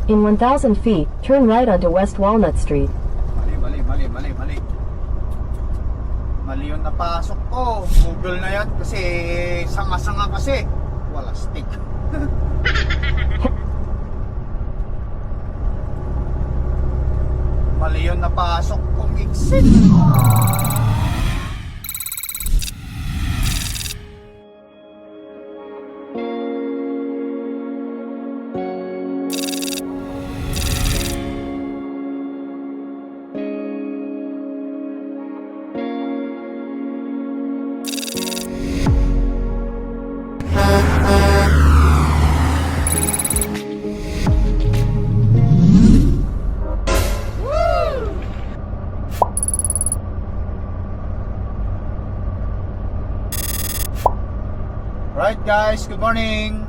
In 1,000 feet, turn right onto West Walnut Street. Mali. Mali yung napasok ko. Google na yan kasi sanga-sanga kasi. Wala stick. Mali yung napasok kong exit. Right guys, good morning.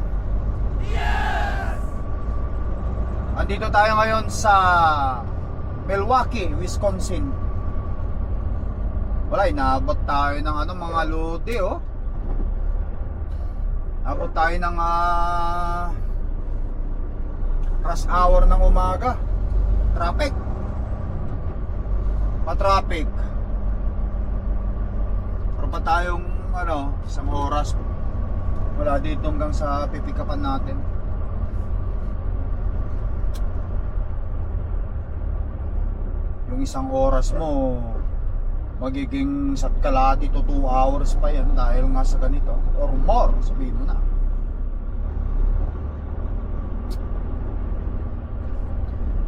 Andito tayo ngayon sa Milwaukee, Wisconsin. Wala, inaabot tayo ng mga lodi oh. Abot tayo ng rush hour ng umaga. Traffic. Pa-traffic. Pero pa tayong isang oras wala dito hanggang sa pipikapan natin. Yung isang oras mo magiging sa kalahati to 2 hours pa yan dahil nga sa ganito or more, sabihin mo na.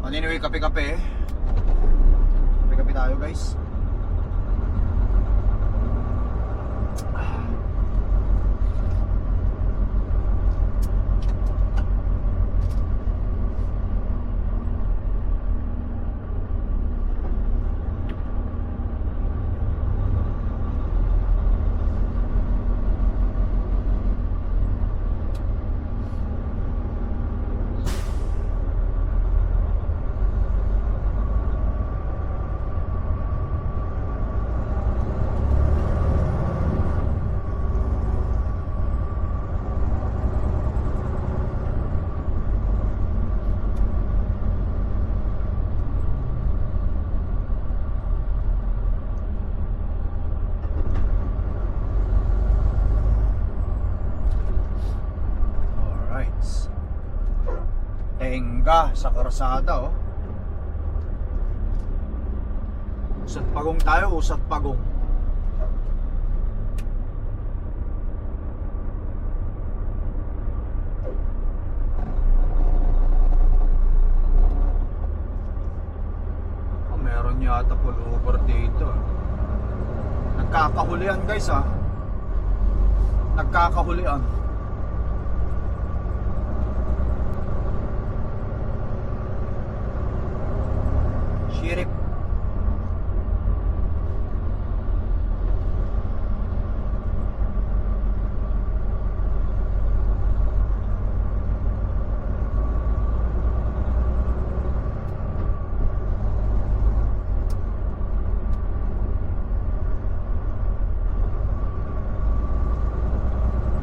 Anyway, kape-kape tayo guys. Tenga sa karsada oh. Usat pagong tayo, usat pagong. Meron yata pullover dito. Nagkakahulian guys ah. Nagkakahulian. Shirip.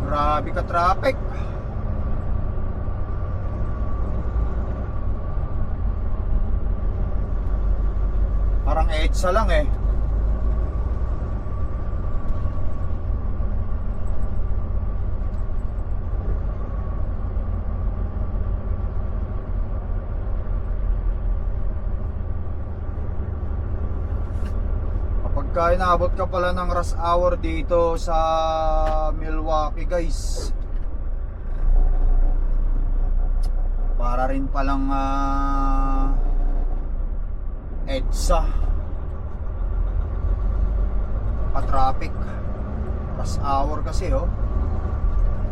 Grabe ka traffic. Parang EDSA lang eh. Kapag inaabot ka pala ng rush hour dito sa Milwaukee guys, para rin palang EDSA pa-traffic. Rush hour kasi oh.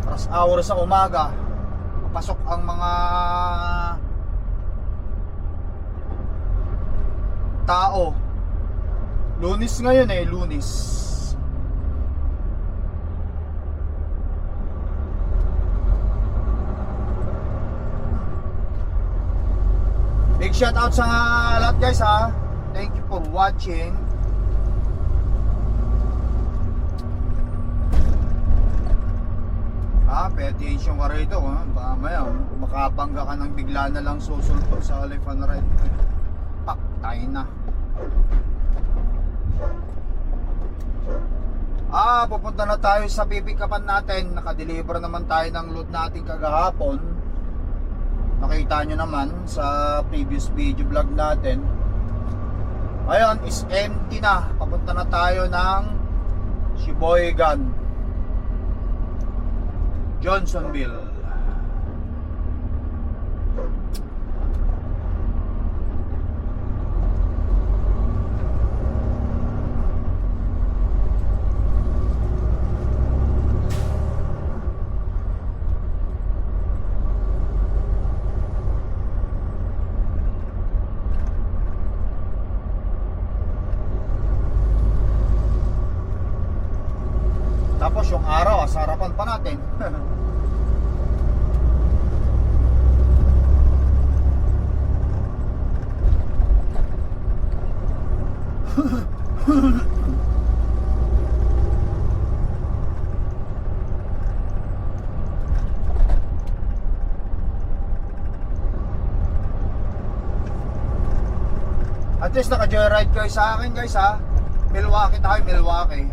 Rush hour sa umaga. Papasok ang mga tao. Lunes ngayon eh, Lunes. Big shout out sa lahat guys ha. Thank you for watching. Pay attention ka rito, ha? Baka maya, makabangga ka ng bigla na lang susulpot sa left and right. Paktay na. Pupunta na tayo sa pipikapan natin. Nakadeliver naman tayo ng load natin kagahapon. Nakita nyo naman sa previous video vlog natin. Ngayon is empty na. Papunta na tayo ng Sheboygan, Johnsonville. Tapos yung araw, sarapan pa natin. At least naka-joyride kayo sa akin guys ha. Milwaukee tayo, Milwaukee.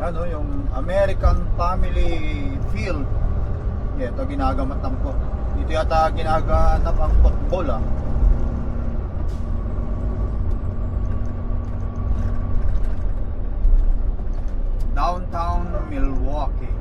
Ano yung American Family Field. Ito ginagamatan ko. Dito yata ginaganap ang football Downtown Milwaukee.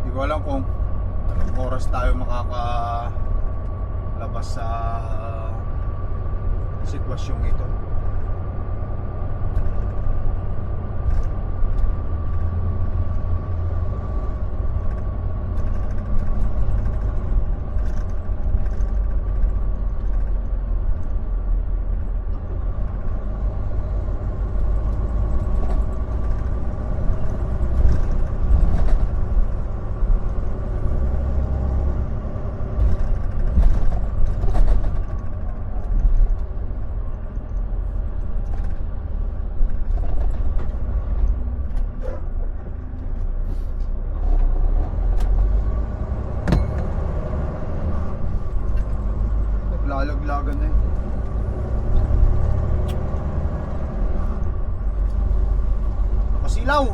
Hindi ko alam kung anong oras tayo makakalabas sa sitwasyong ito. Lalaglagan na nakasilaw.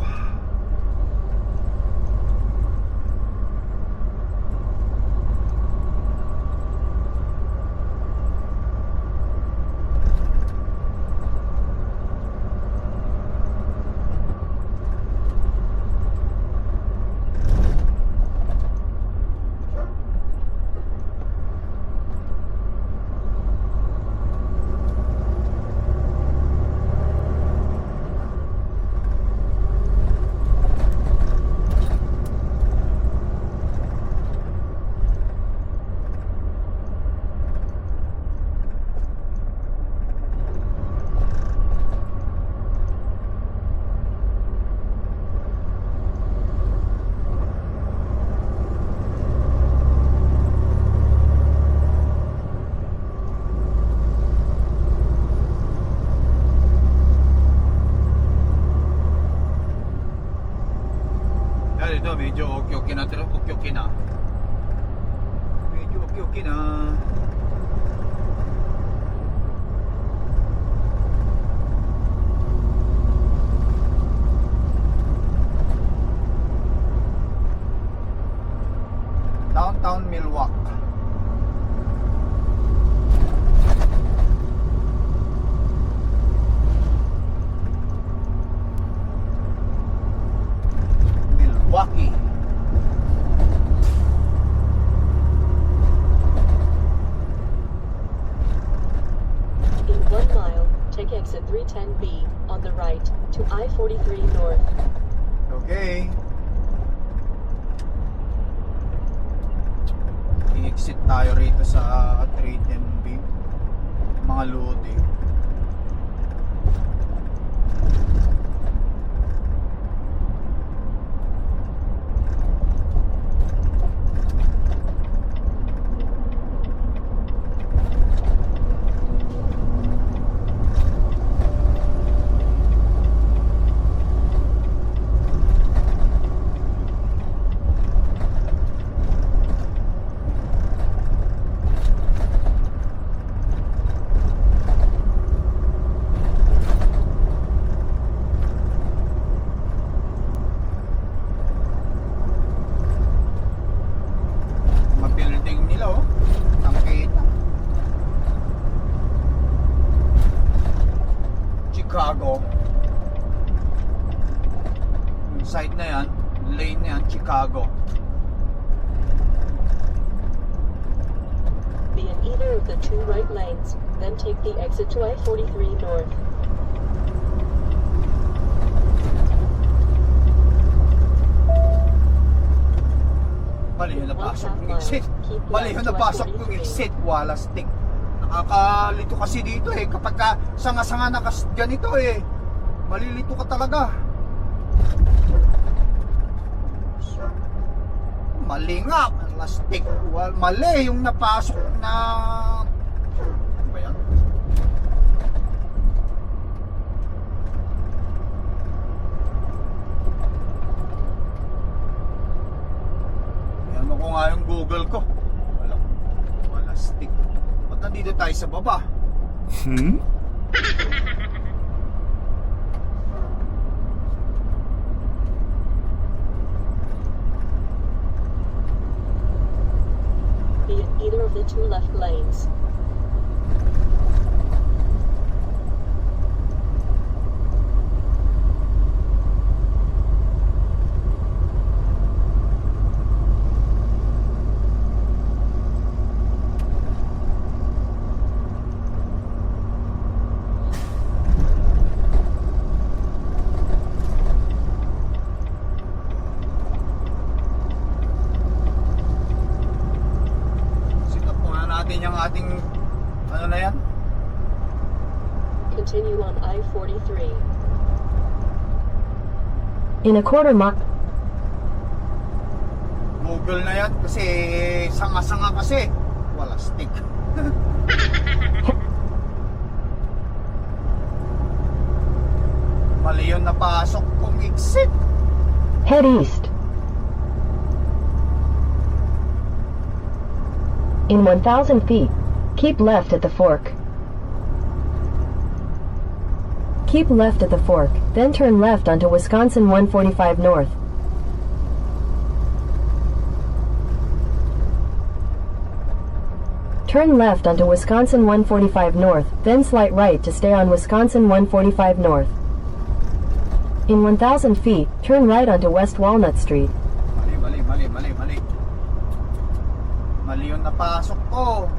okay na, pero okay na. Medyo okay na. Downtown Milwaukee. Milwaukee. In 1 mile, take exit 310B on the right to I-43 North. Okay. I-exit tayo rito sa 310B. Mga lodi. Building nila oh. Nakita. Chicago. Yung side na yan, lane na yan, Chicago. Be in either of the 2 right lanes, then take the exit to I-43 North. Mali yung napasok yung exit. Mali yung napasok yung exit. Wala stick. Nakakalito kasi dito eh. Kapag ka sanga-sanga na ganito eh. Malilito ka talaga. Mali nga. Wala stick. Mali yung napasok na... Ano ba yan? Ano ko nga yung Google ko. Wala stick. Ba't nandito tayo sa baba? Be in either of the 2 left lanes. Yung ating ano na yan? Continue on I-43. In a quarter mile. Google na yan kasi sanga-sanga kasi wala stick. Mali yung napasok kong exit. Head east. In 1,000 feet, keep left at the fork. Keep left at the fork, then turn left onto Wisconsin 145 North. Turn left onto Wisconsin 145 North, then slight right to stay on Wisconsin 145 North. In 1,000 feet, turn right onto West Walnut Street. Mali. Mali yung napasok ko.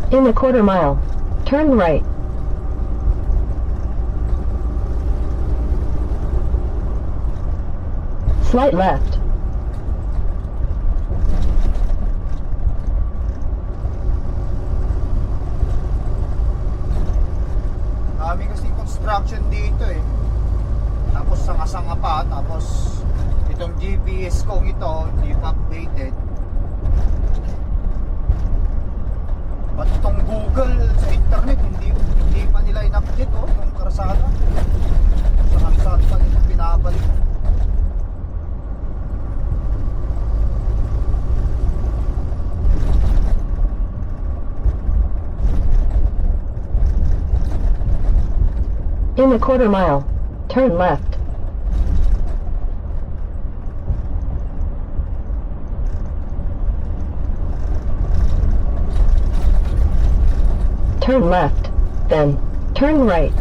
In a quarter mile, turn right. Slight left. Dami kasi construction dito eh. Tapos sanga-sanga pa. Tapos itong GPS kong ito hindi pa updated. At itong Google sa internet hindi pa nila in-update oh, yung karsada. Saan pa nila pinabalik. In a quarter mile, turn left. Turn left, then turn right.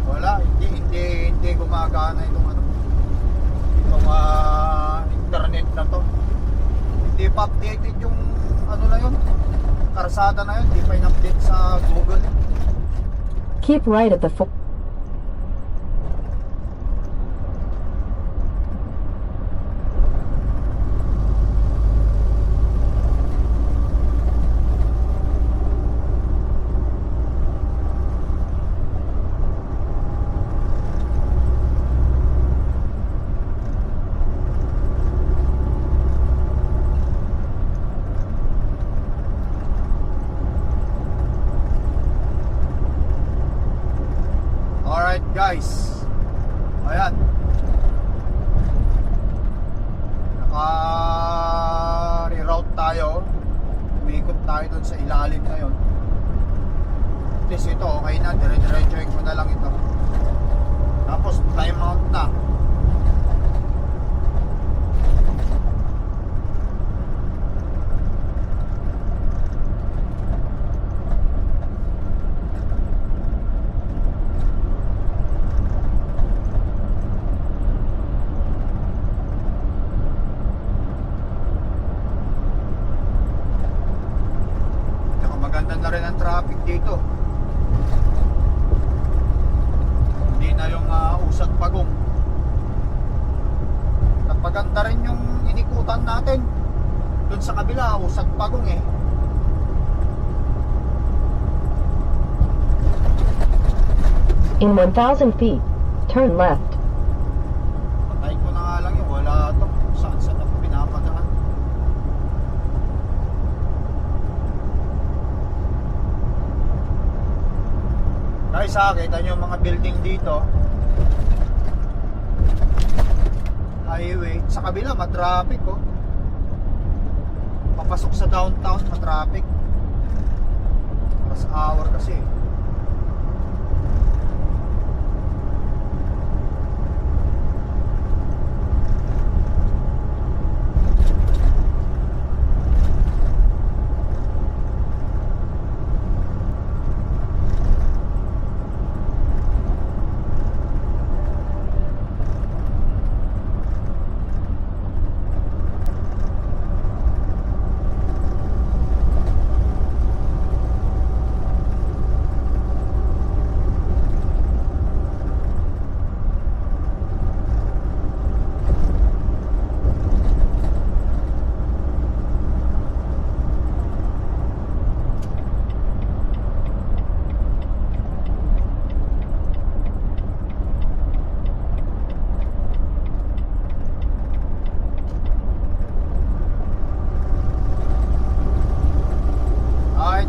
Wala, hindi gumagana itong internet na to. Hindi pa updated yung na yun, karsada na yun, hindi pa in-update sa Google. Keep right at the Alright guys, ayan, naka-reroute tayo, umikot tayo dun sa ilalim na yun. At least ito okay na, dire-diretsuhin ko na lang ito. Tapos time out na. Maganda na rin ang traffic dito. Hindi na yung usat pagong. Napaganda rin yung inikutan natin. Doon sa kabila, usat pagong eh. In 1,000 feet, turn left. Patay ko na nga lang yun. Wala ito. Saan ako pinapadaan. Guys kita nyo yung mga building dito. Highway. Sa kabila, matraffic oh. Papasok sa downtown, matraffic. Rush hour kasi.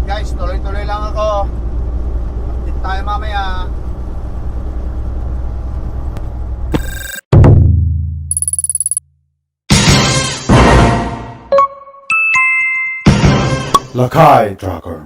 Guys, tuloy-tuloy lang ako. Update tayo mamaya. Lakai Tracker.